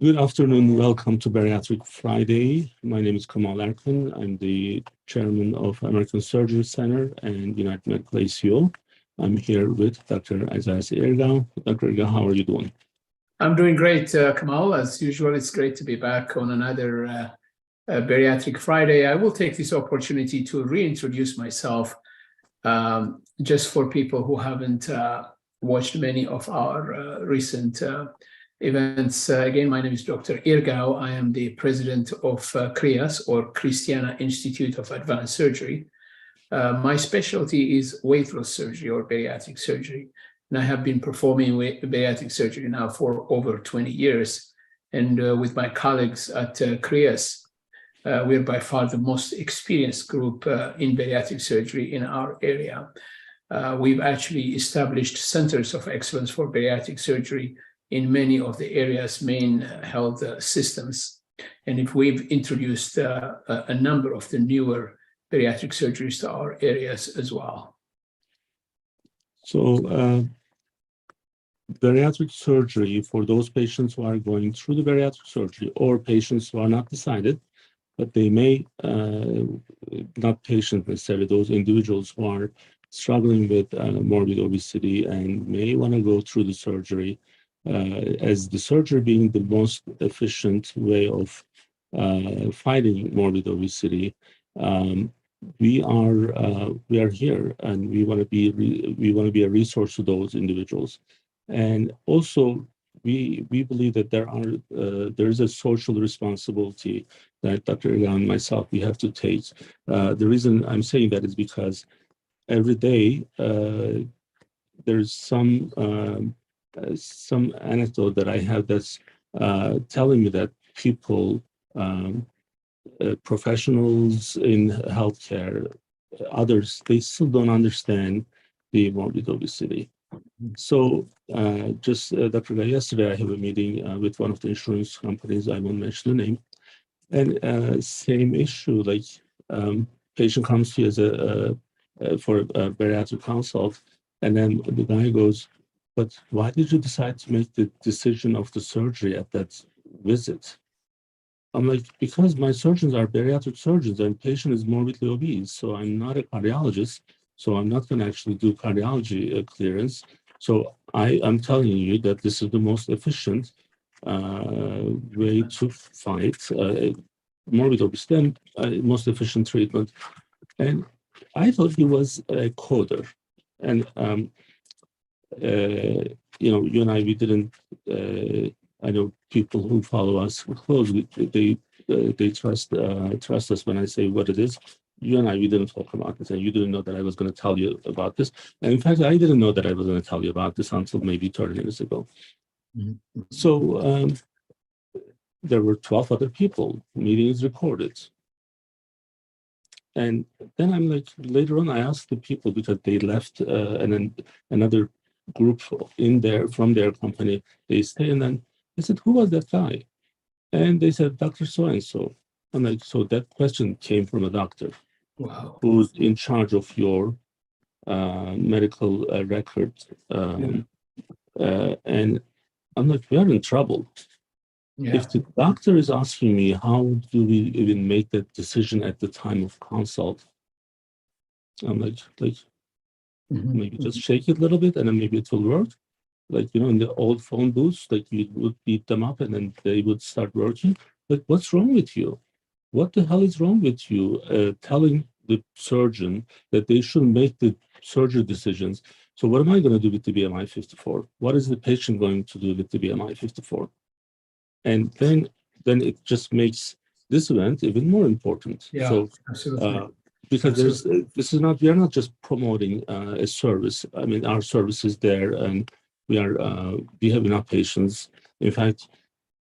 Good afternoon. Welcome to Bariatric Friday. My name is Kemal Erkan. I'm the chairman of American Surgery Center and United Medical ACO. I'm here with Dr. Isaias Irgau. Dr. Irgau, how are you doing? I'm doing great, Kemal. As usual, it's great to be back on another Bariatric Friday. I will take this opportunity to reintroduce myself just for people who haven't watched many of our recent events. Again, my name is Dr. Irgau. I am the president of CHRIAS, or Christiana Institute of Advanced Surgery. My specialty is weight loss surgery or bariatric surgery. And I have been performing bariatric surgery now for over 20 years. And with my colleagues at CHRIAS, we're by far the most experienced group in bariatric surgery in our area. We've actually established centers of excellence for bariatric surgery in many of the area's main health systems. And if we've introduced a number of the newer bariatric surgeries to our areas as well. So bariatric surgery, for those patients who are going through the bariatric surgery or patients who are not decided, but they may, not patients necessarily, those individuals who are struggling with morbid obesity and may want to go through the surgery, as the surgery being the most efficient way of fighting morbid obesity. We are here, and we want to be a resource to those individuals. And also, we believe that there is a social responsibility that Dr. Irgau and myself, we have to take. The reason I'm saying that is because every day there's some anecdote that I have that's telling me that people, professionals in healthcare, others, they still don't understand the morbid obesity. So Dr. Irgau, yesterday I have a meeting with one of the insurance companies, I won't mention the name, and same issue, like patient comes to you as for a bariatric consult, and then the guy goes, but why did you decide to make the decision of the surgery at that visit? I'm like, because my surgeons are bariatric surgeons and patient is morbidly obese, so I'm not a cardiologist, so I'm not going to actually do cardiology clearance. So I'm telling you that this is the most efficient way to fight morbid obesity and most efficient treatment. And I thought he was a coder. And, you and I, we didn't, I know people who follow us closely, they trust us when I say what it is. You and I, we didn't talk about this, and you didn't know that I was going to tell you about this. And in fact, I didn't know that I was going to tell you about this until maybe 30 minutes ago. Mm-hmm. So there were 12 other people. Meeting is recorded. And then I'm like, later on, I asked the people because they left, and then another group from their company, they stay, and then I said, who was that guy? And they said, Dr. So-and-so. I'm like, so that question came from a doctor. Wow. Who's in charge of your medical record. And I'm like, we are in trouble. Yeah. If the doctor is asking me, how do we even make that decision at the time of consult? I'm like maybe just shake it a little bit and then maybe it will work. Like, in the old phone booths, like you would beat them up and then they would start working. But what's wrong with you? What the hell is wrong with you? Telling the surgeon that they shouldn't make the surgery decisions. So what am I going to do with the BMI 54? What is the patient going to do with the BMI 54? And then it just makes this event even more important. Yeah, so, absolutely. Because we are not just promoting a service. I mean, our service is there, and we have enough patients. In fact,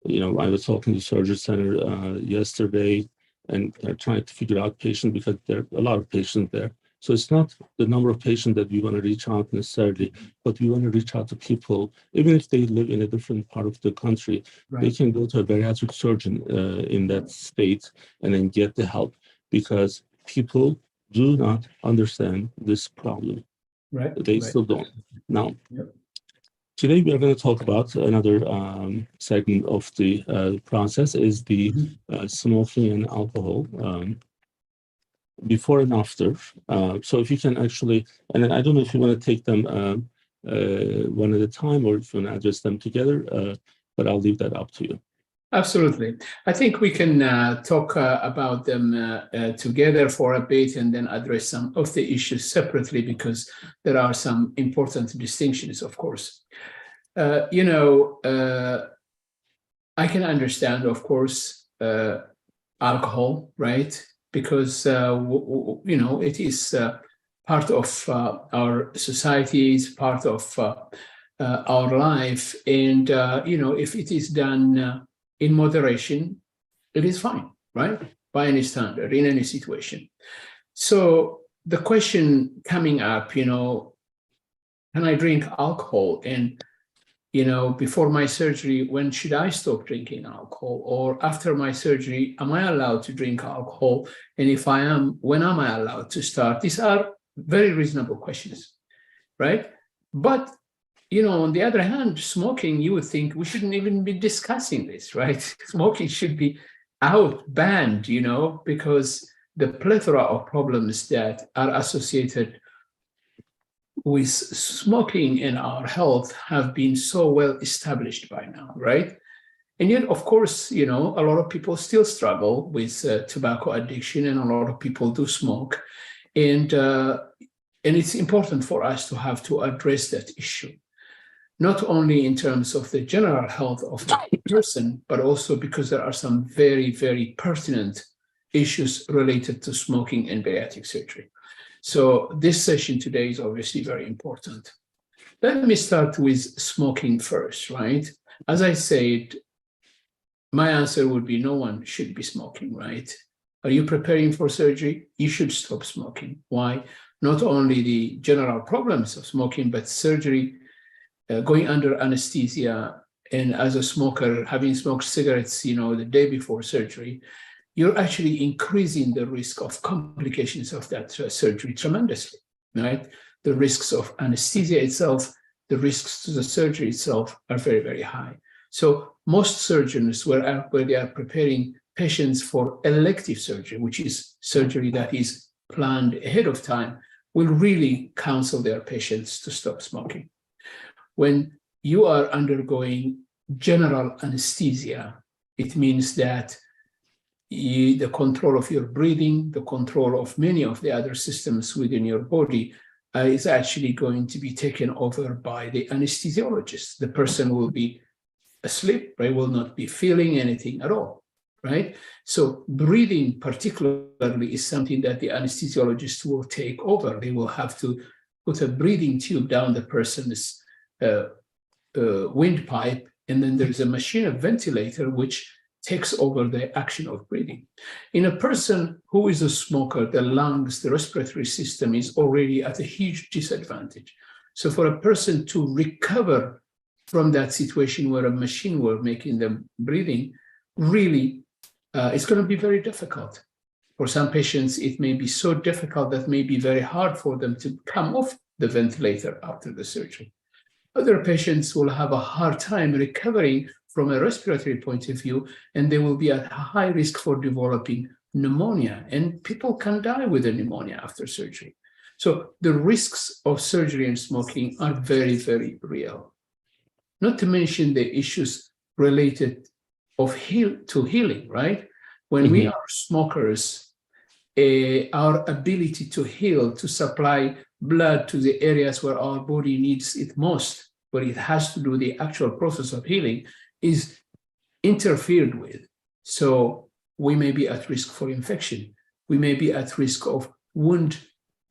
I was talking to Surgery Center yesterday, and they're trying to figure out patients because there are a lot of patients there. So it's not the number of patients that we want to reach out necessarily, but we want to reach out to people, even if they live in a different part of the country, right. They can go to a bariatric surgeon in that state and then get the help, because people do not understand this problem. Right. They still don't. Now, yep. Today we are going to talk about another segment of the process is the smoking and alcohol before and after. So if you can actually, and I don't know if you want to take them one at a time or if you want to address them together, but I'll leave that up to you. Absolutely. I think we can talk about them together for a bit and then address some of the issues separately because there are some important distinctions, of course. I can understand, of course, alcohol, right? Because, it is part of our society, it's part of our life. And, if it is done in moderation, it is fine, right? By any standard, in any situation. So the question coming up, can I drink alcohol? And, before my surgery, when should I stop drinking alcohol? Or after my surgery, am I allowed to drink alcohol? And if I am, when am I allowed to start? These are very reasonable questions, right? But on the other hand, smoking, you would think we shouldn't even be discussing this, right? Smoking should be banned, because the plethora of problems that are associated with smoking in our health have been so well established by now, right? And yet, of course, a lot of people still struggle with tobacco addiction, and a lot of people do smoke. And it's important for us to address that issue, not only in terms of the general health of the person, but also because there are some very, very pertinent issues related to smoking and bariatric surgery. So this session today is obviously very important. Let me start with smoking first, right? As I said, my answer would be no one should be smoking, right? Are you preparing for surgery? You should stop smoking. Why? Not only the general problems of smoking, but surgery, going under anesthesia, and as a smoker, having smoked cigarettes, the day before surgery, you're actually increasing the risk of complications of that surgery tremendously, right? The risks of anesthesia itself, the risks to the surgery itself are very, very high. So most surgeons, where they are preparing patients for elective surgery, which is surgery that is planned ahead of time, will really counsel their patients to stop smoking. When you are undergoing general anesthesia, it means that the control of your breathing, the control of many of the other systems within your body is actually going to be taken over by the anesthesiologist. The person will be asleep, right? Will not be feeling anything at all, right? So breathing particularly is something that the anesthesiologist will take over. They will have to put a breathing tube down the person's windpipe, and then there's a machine, a ventilator, which takes over the action of breathing. In a person who is a smoker, the lungs, the respiratory system is already at a huge disadvantage. So for a person to recover from that situation where a machine was making them breathing, really, it's going to be very difficult. For some patients, it may be so difficult that it may be very hard for them to come off the ventilator after the surgery. Other patients will have a hard time recovering from a respiratory point of view, and they will be at high risk for developing pneumonia, and people can die with a pneumonia after surgery. So the risks of surgery and smoking are very, very real. Not to mention the issues related to healing, right? When we are smokers, our ability to heal, to supply blood to the areas where our body needs it most, where it has to do the actual process of healing, is interfered with. So we may be at risk for infection. We may be at risk of wound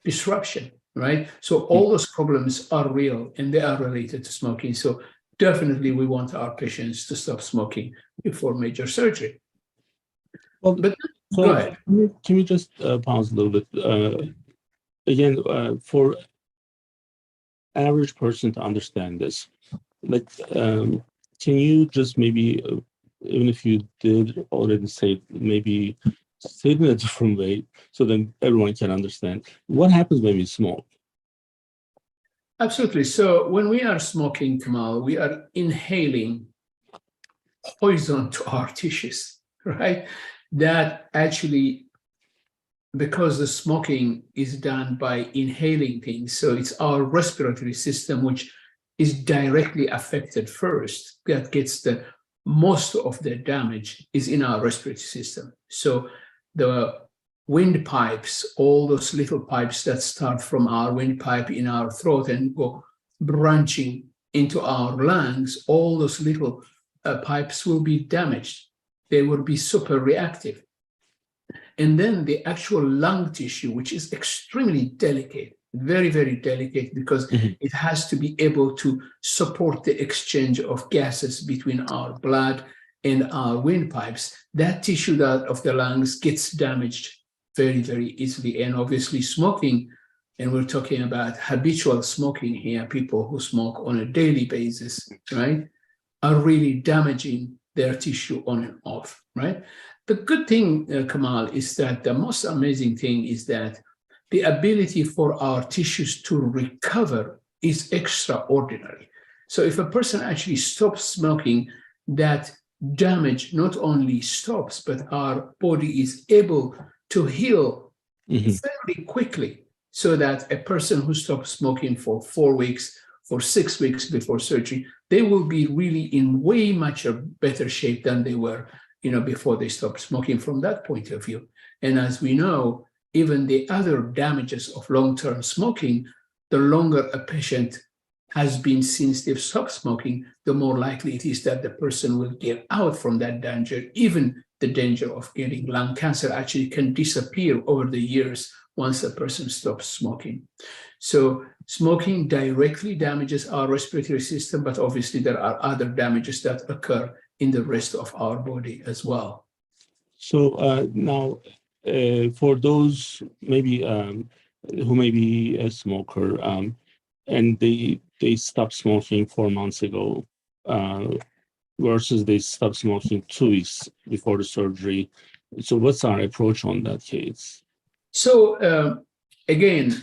disruption, right? So all those problems are real and they are related to smoking. So definitely we want our patients to stop smoking before major surgery. Well, but so go ahead. Can we just pause a little bit? Again, for average person to understand this, like, can you just maybe, even if you did already say, maybe say it in a different way so then everyone can understand what happens when we smoke? Absolutely. So when we are smoking, Kemal, we are inhaling poison to our tissues, right? That actually, because the smoking is done by inhaling things, so it's our respiratory system which is directly affected first, that gets the most of the damage is in our respiratory system. So the windpipes, all those little pipes that start from our windpipe in our throat and go branching into our lungs, all those little pipes will be damaged. They will be super reactive. And then the actual lung tissue, which is extremely delicate, very, very delicate, because it has to be able to support the exchange of gases between our blood and our windpipes. That tissue that of the lungs gets damaged very, very easily. And obviously smoking, and we're talking about habitual smoking here, people who smoke on a daily basis, right, are really damaging their tissue on and off, right? The good thing, Kemal, is that the most amazing thing is that the ability for our tissues to recover is extraordinary. So if a person actually stops smoking, that damage not only stops, but our body is able to heal very quickly, so that a person who stops smoking for 4 weeks, for 6 weeks before surgery, they will be really in way much a better shape than they were, before they stopped smoking from that point of view. And as we know, even the other damages of long-term smoking, the longer a patient has been since they've stopped smoking, the more likely it is that the person will get out from that danger. Even the danger of getting lung cancer actually can disappear over the years once a person stops smoking. So smoking directly damages our respiratory system, but obviously there are other damages that occur in the rest of our body as well. So now, for those maybe who may be a smoker and they stopped smoking 4 months ago versus they stopped smoking 2 weeks before the surgery, so what's our approach on that case? So again,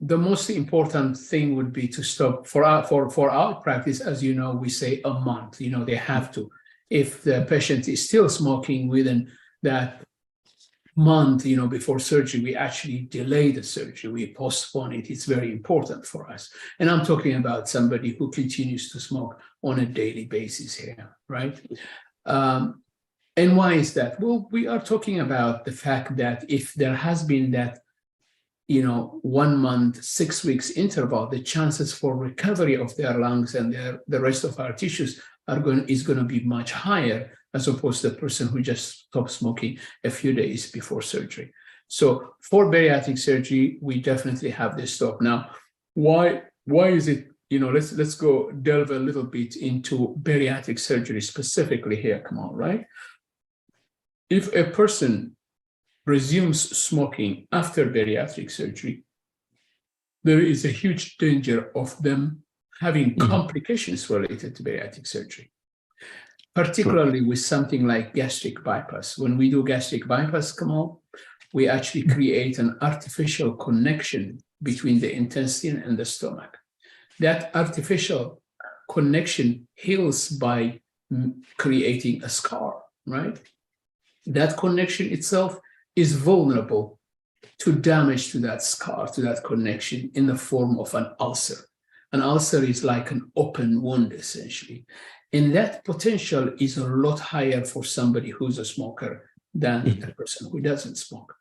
the most important thing would be to stop for our practice. As you know, we say a month. They have to. If the patient is still smoking within that month, before surgery, we actually delay the surgery. We postpone it. It's very important for us. And I'm talking about somebody who continues to smoke on a daily basis here, right? And why is that? Well, we are talking about the fact that if there has been that 1 month, 6 weeks interval, the chances for recovery of their lungs and the rest of our tissues is going to be much higher, as opposed to the person who just stopped smoking a few days before surgery. So for bariatric surgery, we definitely have this stop. Now, why is it? Let's go delve a little bit into bariatric surgery specifically here, Kemal, right? If a person resumes smoking after bariatric surgery, there is a huge danger of them having complications related to bariatric surgery, particularly with something like gastric bypass. When we do gastric bypass, Kemal, we actually create an artificial connection between the intestine and the stomach. That artificial connection heals by creating a scar, right? That connection itself is vulnerable to damage to that scar, to that connection, in the form of an ulcer. An ulcer is like an open wound, essentially. And that potential is a lot higher for somebody who's a smoker than a person who doesn't smoke.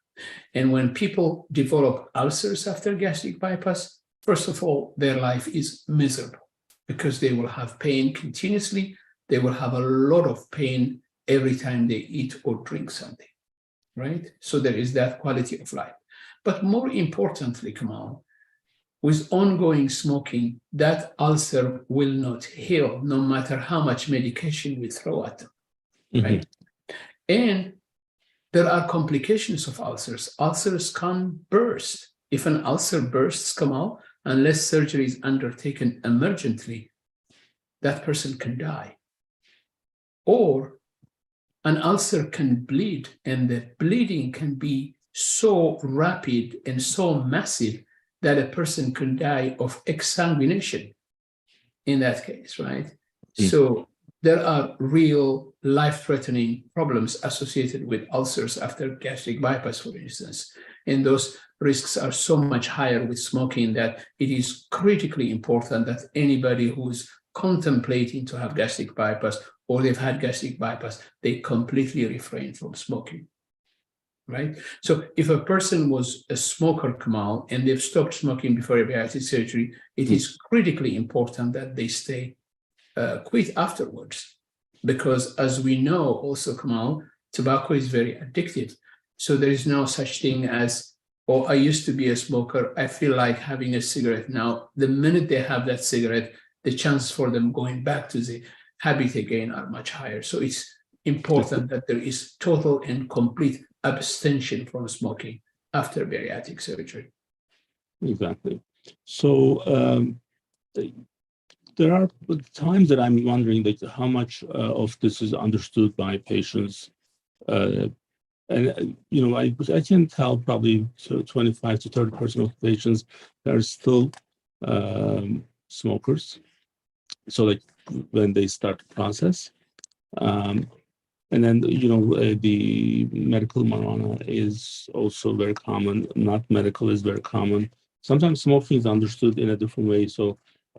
And when people develop ulcers after gastric bypass, first of all, their life is miserable because they will have pain continuously. They will have a lot of pain every time they eat or drink something, right? So there is that quality of life. But more importantly, Kemal, with ongoing smoking, that ulcer will not heal, no matter how much medication we throw at them, right? And there are complications of ulcers. Ulcers can burst. If an ulcer bursts, Kemal, unless surgery is undertaken emergently, that person can die. Or an ulcer can bleed, and the bleeding can be so rapid and so massive that a person could die of exsanguination in that case, right? So there are real life-threatening problems associated with ulcers after gastric bypass, for instance. And those risks are so much higher with smoking that it is critically important that anybody who's contemplating to have gastric bypass or they've had gastric bypass, they completely refrain from smoking, right? So if a person was a smoker, Kemal, and they've stopped smoking before a bariatric surgery, it is critically important that they stay quit afterwards, because as we know also, Kemal, tobacco is very addictive. So there is no such thing as, oh, I used to be a smoker, I feel like having a cigarette now. The minute they have that cigarette, the chances for them going back to the habit again are much higher. So it's important that there is total and complete abstention from smoking after bariatric surgery. Exactly. So there are times that I'm wondering like how much of this is understood by patients. And you know, I can tell probably 25 to 30% of patients that are still smokers. So like when they start the process. And then, you know, the medical marijuana is also very common. Not medical is very common. Sometimes smoking is understood in a different way. So,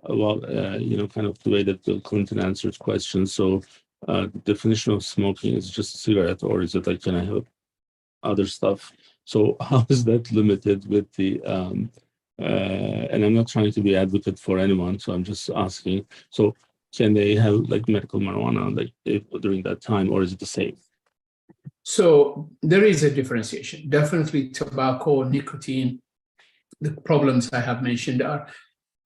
you know, kind of the way that Bill Clinton answers questions. So the definition of smoking is just a cigarette, or is it like, can I have other stuff? So how is that limited with the, and I'm not trying to be advocate for anyone, so I'm just asking. So can they have like medical marijuana like during that time, or is it the same? So there is a differentiation. Definitely tobacco, nicotine, the problems I have mentioned are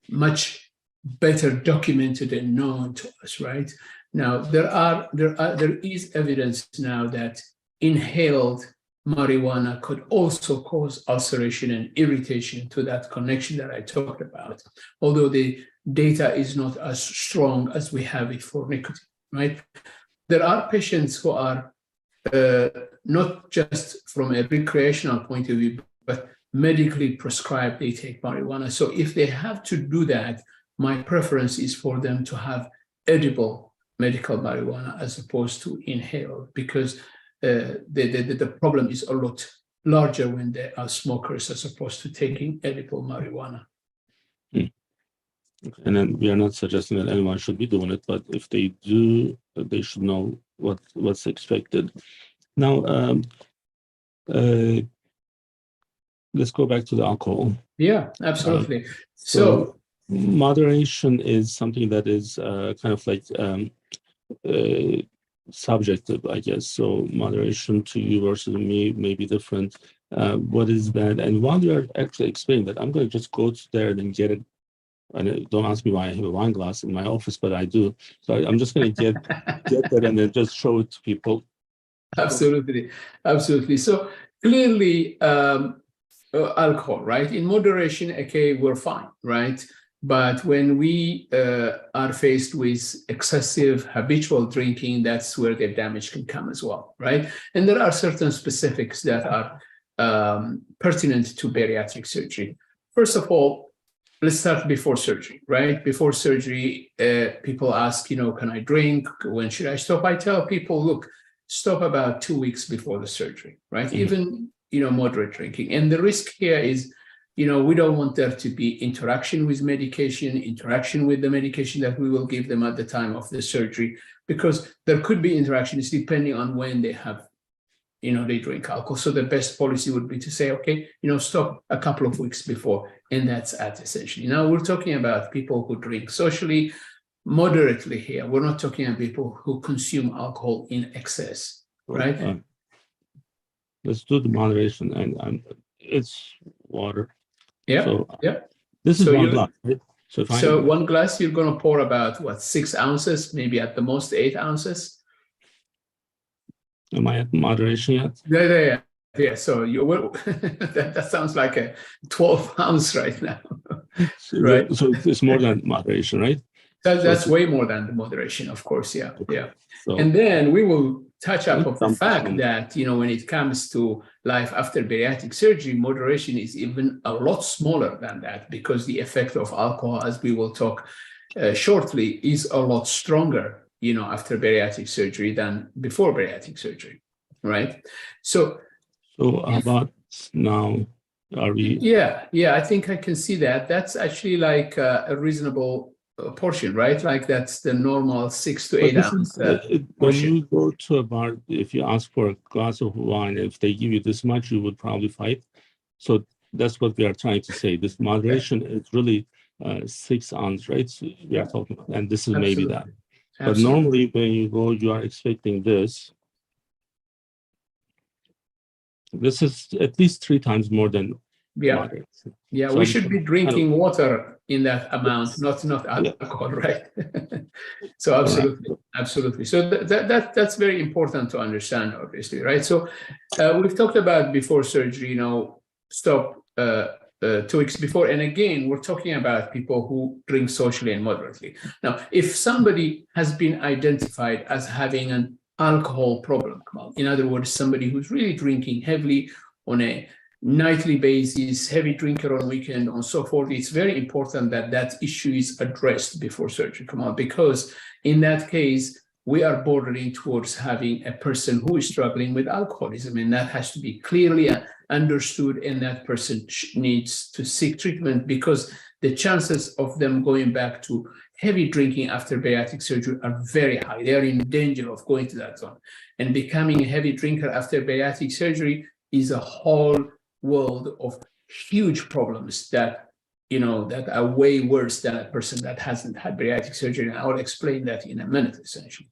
much better documented and known to us, right? Now, there is evidence now that inhaled marijuana could also cause ulceration and irritation to that connection that I talked about, although the data is not as strong as we have it for nicotine, right? There are patients who are not just from a recreational point of view, but medically prescribed, they take marijuana. So if they have to do that, my preference is for them to have edible medical marijuana as opposed to inhaled, because the problem is a lot larger when they are smokers as opposed to taking edible marijuana. And then we are not suggesting that anyone should be doing it, but if they do, they should know what's expected. Now, let's go back to the alcohol. Yeah, absolutely. So moderation is something that is kind of like subjective, I guess. So moderation to you versus me may be different. What is that? And while you're actually explaining that, I'm going to just go there and get it. And don't ask me why I have a wine glass in my office, but I do. So I'm just going to get that and then just show it to people. Absolutely, absolutely. So clearly, alcohol, right? In moderation, okay, we're fine, right? But when we are faced with excessive habitual drinking, that's where the damage can come as well, right? And there are certain specifics that are pertinent to bariatric surgery. First of all, let's start before surgery, right? Before surgery, people ask, you know, can I drink? When should I stop? I tell people, look, stop about 2 weeks before the surgery, right? Mm-hmm. Even, you know, moderate drinking. And the risk here is, you know, we don't want there to be interaction with medication, interaction with the medication that we will give them at the time of the surgery, because there could be interactions depending on when they have, you know, they drink alcohol. So the best policy would be to say, okay, you know, stop a couple of weeks before, and that's at essentially. Now we're talking about people who drink socially, moderately here. We're not talking about people who consume alcohol in excess, right? Let's do the moderation, and it's water. Yeah. So, yeah. This is so 1 glass, right? So 1 glass, you're going to pour about what, 6 ounces, maybe at the most 8 ounces. Am I at moderation yet? Yeah. So you will. that sounds like a 12 ounce right now, right? So it's more than moderation, right? That's way more than the moderation, of course. Yeah, okay. yeah. So, and then we will touch up of the fact that, when it comes to life after bariatric surgery, moderation is even a lot smaller than that, because the effect of alcohol, as we will talk shortly, is a lot stronger, after bariatric surgery than before bariatric surgery, right? So about now, are we? Yeah, I think I can see that. That's actually like a reasonable portion, right? Like that's the normal 6 to 8 ounce when you go to a bar, if you ask for a glass of wine, if they give you this much, you would probably fight. So that's what we are trying to say. This moderation is really 6 ounces, right? So we are talking about, and this is maybe that. But normally when you go, you are expecting this. This is at least 3 times more than moderate. Yeah, so we should be drinking water in that amount, not alcohol, right? So absolutely. So that's very important to understand, obviously, right? So we've talked about before surgery, stop 2 weeks before, and again, we're talking about people who drink socially and moderately. Now, if somebody has been identified as having an alcohol problem, in other words, somebody who's really drinking heavily on a nightly basis, heavy drinker on weekend, and so forth, it's very important that that issue is addressed before surgery, because in that case, we are bordering towards having a person who is struggling with alcoholism, and that has to be clearly understood, and that person needs to seek treatment, because the chances of them going back to heavy drinking after bariatric surgery are very high. They are in danger of going to that zone. And becoming a heavy drinker after bariatric surgery is a whole world of huge problems that, that are way worse than a person that hasn't had bariatric surgery. And I'll explain that in a minute, essentially.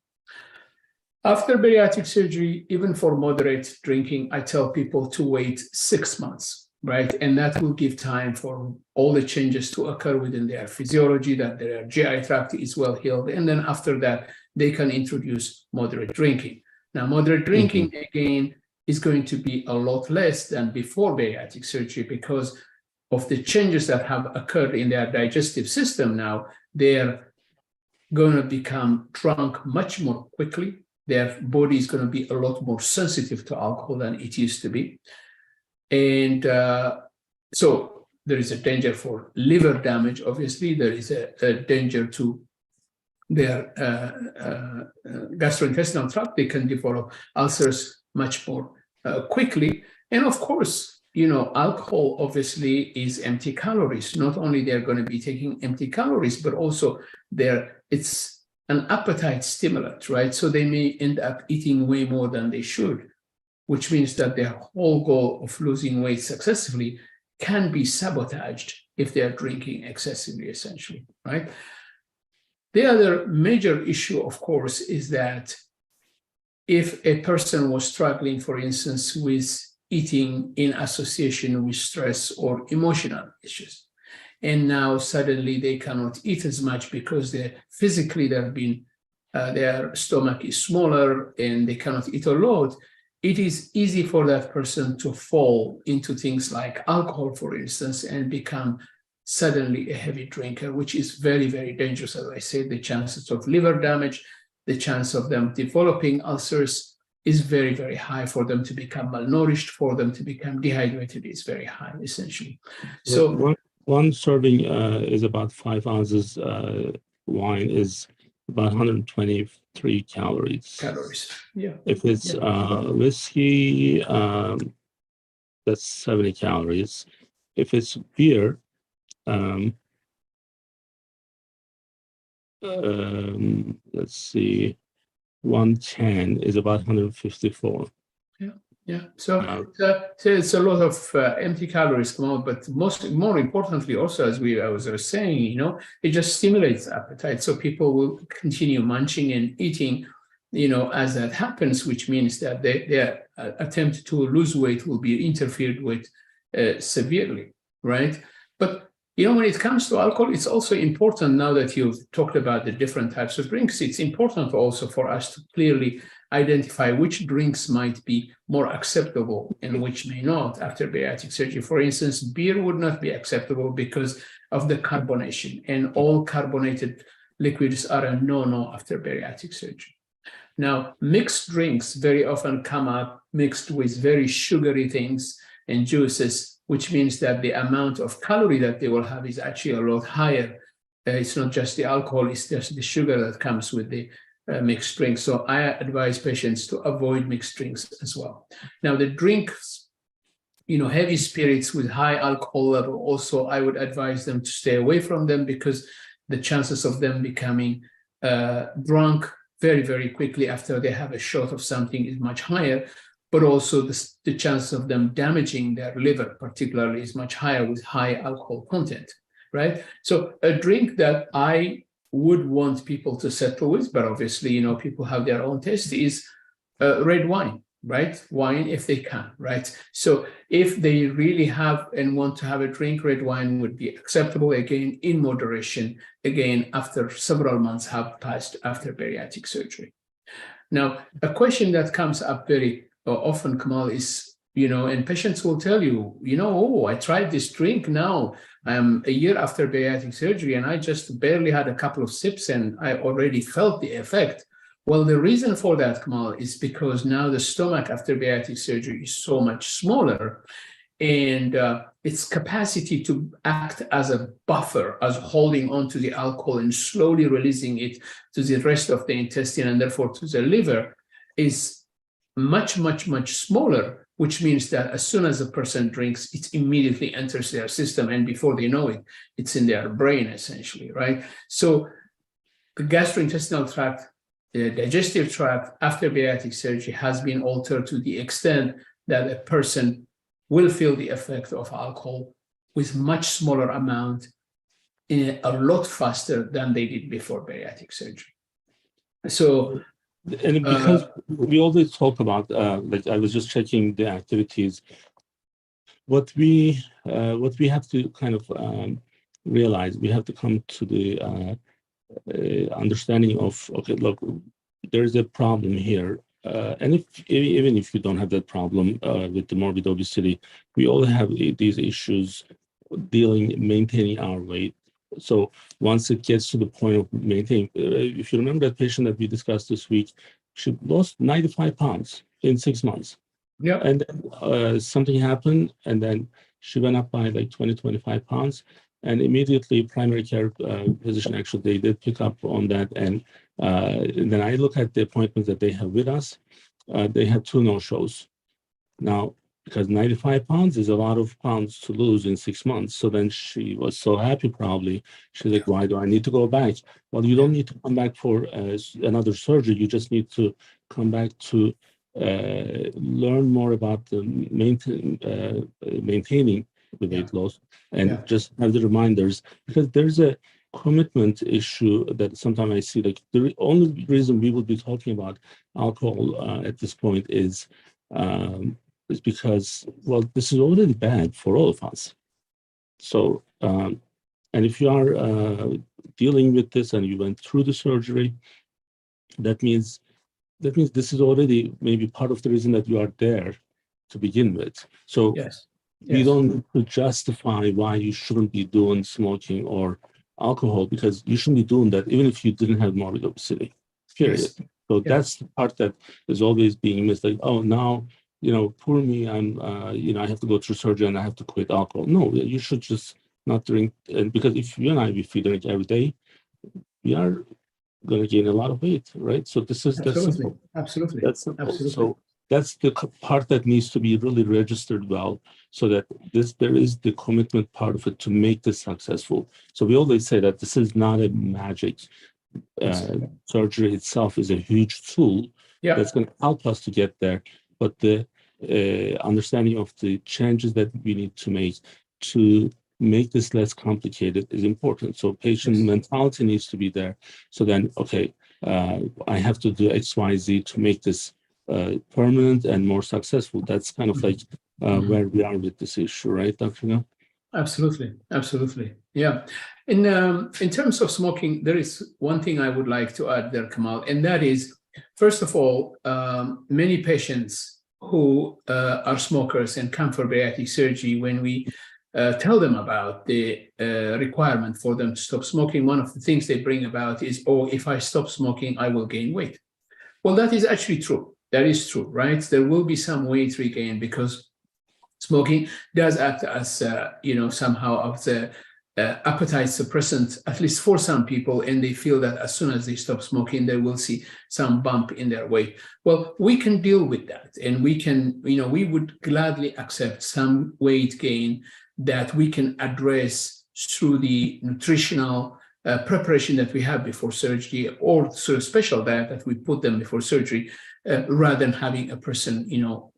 After bariatric surgery, even for moderate drinking, I tell people to wait 6 months, right? And that will give time for all the changes to occur within their physiology, that their GI tract is well healed. And then after that, they can introduce moderate drinking. Now, moderate drinking, again, is going to be a lot less than before bariatric surgery, because of the changes that have occurred in their digestive system. Now, they're going to become drunk much more quickly. Their body is going to be a lot more sensitive to alcohol than it used to be. And so there is a danger for liver damage, obviously. There is a danger to their gastrointestinal tract. They can develop ulcers much more quickly. And of course, alcohol obviously is empty calories. Not only they're going to be taking empty calories, but also it's an appetite stimulant, right? So they may end up eating way more than they should, which means that their whole goal of losing weight successfully can be sabotaged if they're drinking excessively, essentially, right? The other major issue, of course, is that if a person was struggling, for instance, with eating in association with stress or emotional issues, and now suddenly they cannot eat as much because physically their stomach is smaller and they cannot eat a lot, it is easy for that person to fall into things like alcohol, for instance, and become suddenly a heavy drinker, which is very, very dangerous. As I said, the chances of liver damage, the chance of them developing ulcers is very, very high. For them to become malnourished, for them to become dehydrated is very high, essentially. So one serving is about 5 ounces. Wine is about 123 calories. Yeah. If it's whiskey, that's 70 calories. If it's beer, let's see, 110 is about 154. Yeah. So it's a lot of empty calories come out, but more importantly, also, as I was saying, it just stimulates appetite. So people will continue munching and eating, as that happens, which means that their attempt to lose weight will be interfered with severely, right? But when it comes to alcohol, it's also important, now that you've talked about the different types of drinks, it's important also for us to clearly identify which drinks might be more acceptable and which may not after bariatric surgery. For instance, beer would not be acceptable because of the carbonation, and all carbonated liquids are a no-no after bariatric surgery. Now, mixed drinks very often come up mixed with very sugary things and juices, which means that the amount of calorie that they will have is actually a lot higher. It's not just the alcohol, it's just the sugar that comes with the mixed drinks. So I advise patients to avoid mixed drinks as well. Now, the drinks, heavy spirits with high alcohol level, also I would advise them to stay away from them, because the chances of them becoming drunk very, very quickly after they have a shot of something is much higher, but also the chance of them damaging their liver particularly is much higher with high alcohol content, right? So a drink that I would want people to settle with, but obviously, people have their own taste, is red wine, right? Wine if they can, right? So if they really have and want to have a drink, red wine would be acceptable, again, in moderation, again, after several months have passed after bariatric surgery. Now, a question that comes up very often, Kemal, is, and patients will tell you, oh, I tried this drink now. I'm a year after bariatric surgery, and I just barely had a couple of sips, and I already felt the effect. Well, the reason for that, Kemal, is because now the stomach after bariatric surgery is so much smaller, and its capacity to act as a buffer, as holding on to the alcohol and slowly releasing it to the rest of the intestine and therefore to the liver, is much, much, much smaller, which means that as soon as a person drinks, it immediately enters their system, and before they know it, it's in their brain, essentially, right? So the gastrointestinal tract, the digestive tract after bariatric surgery has been altered to the extent that a person will feel the effect of alcohol with much smaller amount a lot faster than they did before bariatric surgery. So, and because we always talk about, like I was just checking the activities, what we have to kind of realize, we have to come to the understanding of, okay, look, there's a problem here. And even if you don't have that problem with the morbid obesity, we all have these issues maintaining our weight. So once it gets to the point of maintaining, if you remember that patient that we discussed this week, she lost 95 pounds in 6 months. Yeah. And then something happened, and then she went up by like 20, 25 pounds. And immediately primary care physician, actually, they did pick up on that. And then I look at the appointments that they have with us. They had 2 no-shows. Now, because 95 pounds is a lot of pounds to lose in 6 months. So then she was so happy, probably. She's like, why do I need to go back? Well, you don't need to come back for another surgery. You just need to come back to learn more about the maintaining the weight loss, and just have the reminders, because there's a commitment issue that sometimes I see. Like the only reason we would be talking about alcohol at this point is because, well, this is already bad for all of us. So, and if you are dealing with this and you went through the surgery, that means this is already maybe part of the reason that you are there to begin with. So we don't need to justify why you shouldn't be doing smoking or alcohol, because you shouldn't be doing that even if you didn't have morbid obesity, period. So that's the part that is always being missed. Like, oh, now, poor me, I'm, I have to go through surgery and I have to quit alcohol. No, you should just not drink. And because if you and I, if we drink every day, we are going to gain a lot of weight, right? So this is that's simple. Absolutely. That's simple. Absolutely. So that's the part that needs to be really registered well, so that there is the commitment part of it to make this successful. So we always say that this is not a magic. Surgery itself is a huge tool that's going to help us to get there. But the understanding of the changes that we need to make this less complicated is important. So patient mentality needs to be there. So then, okay, I have to do X, Y, Z to make this permanent and more successful. That's kind of like where we are with this issue, right, Dr. No? Absolutely. Yeah. In terms of smoking, there is one thing I would like to add there, Kemal, and that is, first of all, many patients who are smokers and come for bariatric surgery, when we tell them about the requirement for them to stop smoking, one of the things they bring about is, oh, if I stop smoking, I will gain weight. Well, that is actually true. That is true, right? There will be some weight regain because smoking does act as, somehow of the appetite suppressant, at least for some people, and they feel that as soon as they stop smoking, they will see some bump in their weight. Well, we can deal with that, and we can, we would gladly accept some weight gain that we can address through the nutritional preparation that we have before surgery, or through a special diet that we put them before surgery, rather than having a person,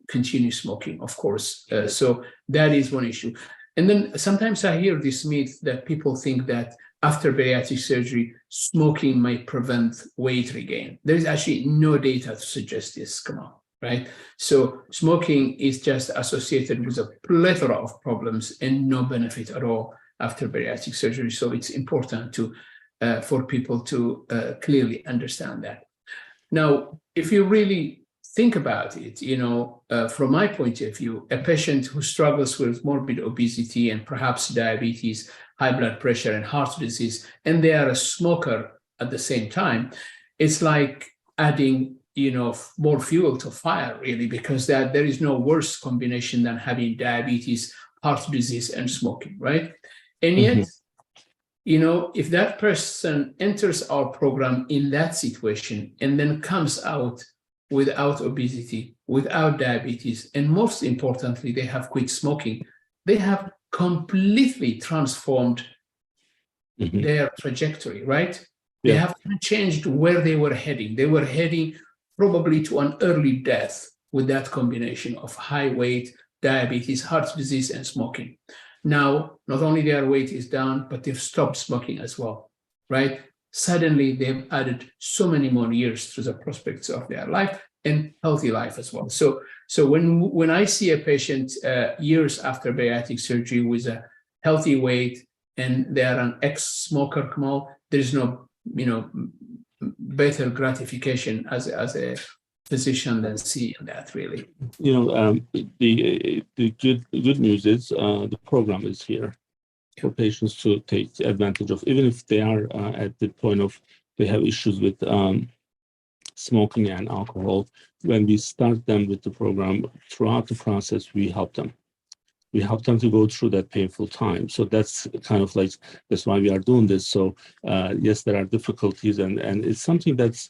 continue smoking, of course. So that is one issue. And then sometimes I hear this myth that people think that after bariatric surgery, smoking might prevent weight regain. There is actually no data to suggest this, Kemal, right? So smoking is just associated with a plethora of problems and no benefit at all after bariatric surgery. So it's important to for people to clearly understand that. Now, if you really think about it, from my point of view, a patient who struggles with morbid obesity and perhaps diabetes, high blood pressure and heart disease, and they are a smoker at the same time, it's like adding, more fuel to fire, really, because there is no worse combination than having diabetes, heart disease, and smoking, right? And yet, if that person enters our program in that situation and then comes out without obesity, without diabetes, and most importantly, they have quit smoking, they have completely transformed their trajectory, right? Yeah. They have changed where they were heading. They were heading probably to an early death with that combination of high weight, diabetes, heart disease, and smoking. Now, not only their weight is down, but they've stopped smoking as well, right? Suddenly, they've added so many more years to the prospects of their life and healthy life as well. So when I see a patient years after bariatric surgery with a healthy weight and they are an ex-smoker, Kemal, there is no, better gratification as a physician than seeing that, really. The good news is the program is here for patients to take advantage of, even if they are at the point of they have issues with smoking and alcohol. When we start them with the program, throughout the process, we help them. We help them to go through that painful time. So that's kind of like, that's why we are doing this. So yes, there are difficulties, and it's something that's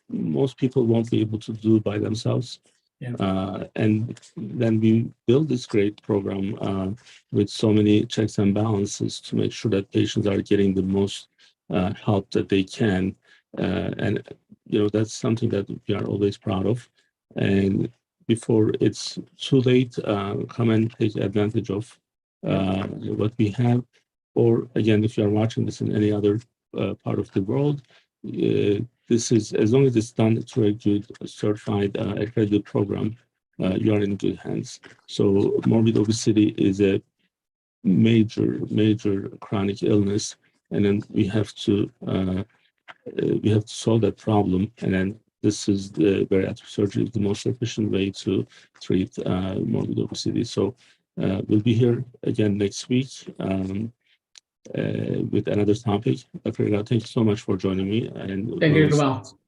most people won't be able to do by themselves. Yeah. And then we build this great program with so many checks and balances to make sure that patients are getting the most help that they can. And, that's something that we are always proud of. And before it's too late, come and take advantage of what we have. Or again, if you are watching this in any other part of the world, this is, as long as it's done through a good certified accredited program, you are in good hands. So morbid obesity is a major chronic illness, and then we have to solve that problem. And then this is the bariatric surgery is the most efficient way to treat morbid obesity. So we'll be here again next week with another topic. Dr. Irgau, thank you so much for joining me. And thank you, Kemal.